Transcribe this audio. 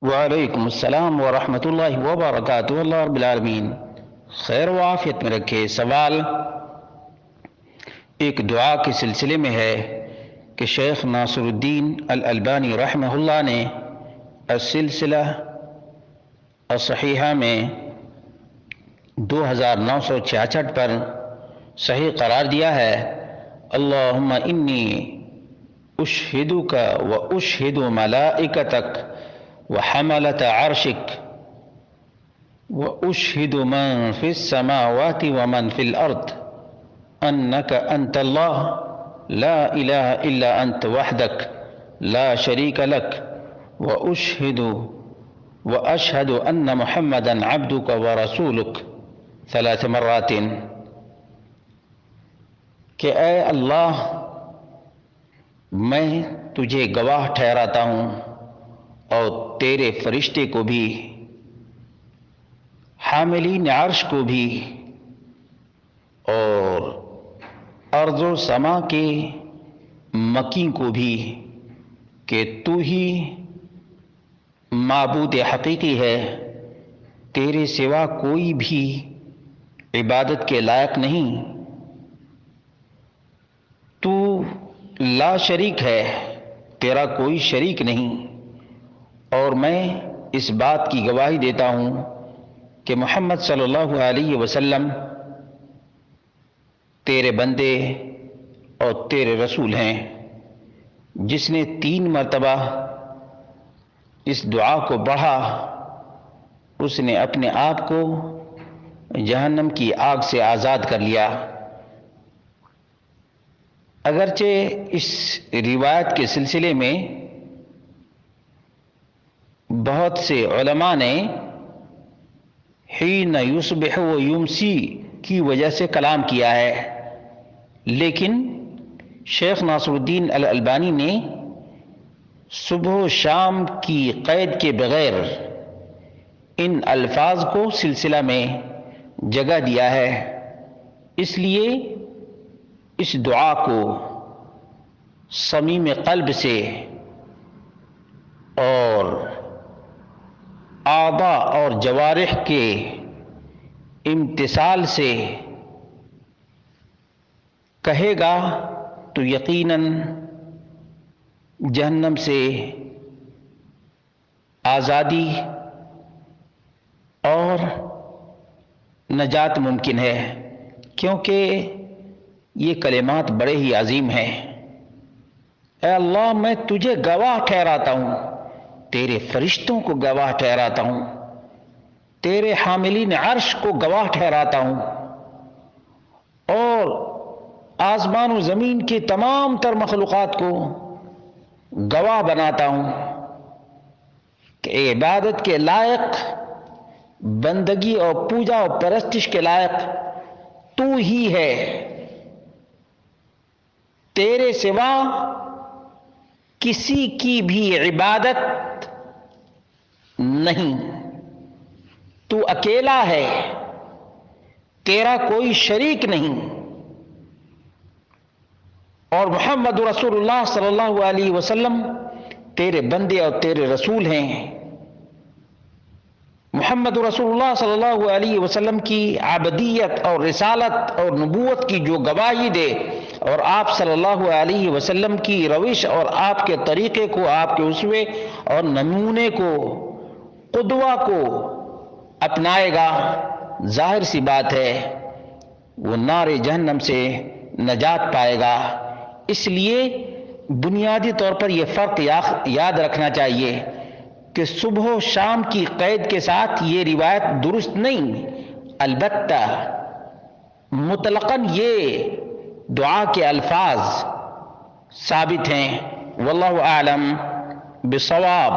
وعلیکم السلام ورحمۃ اللہ وبرکاتہ۔ اللہ رب العالمین خیر و عافیت میں رکھے۔ سوال ایک دعا کے سلسلے میں ہے کہ شیخ ناصر الدین الالبانی رحمہ اللہ نے السلسلہ الصحیحہ میں 2966 پر صحیح قرار دیا ہے۔ اللہم انی اشہدک و اشہد ملائکتک وحملة عرشك وأشهد من في السماوات ومن في الأرض أنك أنت الله لا إله إلا أنت وحدك لا شريك لك وأشهد أن محمدا عبدك ورسولك 3 مرات کہ اے اللہ میں تجھے گواہ ٹھہراتا ہوں اور تیرے فرشتے کو بھی، حاملین عرش کو بھی، اور ارض و سما کے مکی کو بھی کہ تو ہی معبود حقیقی ہے، تیرے سوا کوئی بھی عبادت کے لائق نہیں، تو لا شریک ہے، تیرا کوئی شریک نہیں، اور میں اس بات کی گواہی دیتا ہوں کہ محمد صلی اللہ علیہ وسلم تیرے بندے اور تیرے رسول ہیں۔ جس نے 3 مرتبہ اس دعا کو پڑھا اس نے اپنے آپ کو جہنم کی آگ سے آزاد کر لیا۔ اگرچہ اس روایت کے سلسلے میں بہت سے علماء نے حین یصبح و یمسی کی وجہ سے کلام کیا ہے، لیکن شیخ ناصر الدین الالبانی نے صبح و شام کی قید کے بغیر ان الفاظ کو سلسلہ میں جگہ دیا ہے، اس لیے اس دعا کو صمیم قلب سے اور اعضاء اور جوارح کے امتثال سے کہے گا تو یقیناً جہنم سے آزادی اور نجات ممکن ہے، کیونکہ یہ کلمات بڑے ہی عظیم ہیں۔ اے اللہ میں تجھے گواہ ٹھہراتا ہوں، تیرے فرشتوں کو گواہ ٹھہراتا ہوں، تیرے حاملین عرش کو گواہ ٹھہراتا ہوں، اور آسمان و زمین کی تمام تر مخلوقات کو گواہ بناتا ہوں کہ عبادت کے لائق، بندگی اور پوجا اور پرستش کے لائق تو ہی ہے، تیرے سوا کسی کی بھی عبادت نہیں، تو اکیلا ہے، تیرا کوئی شریک نہیں، اور محمد رسول اللہ صلی اللہ علیہ وسلم تیرے بندے اور تیرے رسول ہیں۔ محمد رسول اللہ صلی اللہ علیہ وسلم کی عبدیت اور رسالت اور نبوت کی جو گواہی دے، اور آپ صلی اللہ علیہ وسلم کی روش اور آپ کے طریقے کو، آپ کے اسوے اور نمونے کو، قدوہ کو اپنائے گا، ظاہر سی بات ہے وہ نار جہنم سے نجات پائے گا۔ اس لیے بنیادی طور پر یہ فرق یاد رکھنا چاہیے کہ صبح و شام کی قید کے ساتھ یہ روایت درست نہیں، البتہ مطلقاً یہ دعا کے الفاظ ثابت ہیں۔ واللہ اعلم بالصواب۔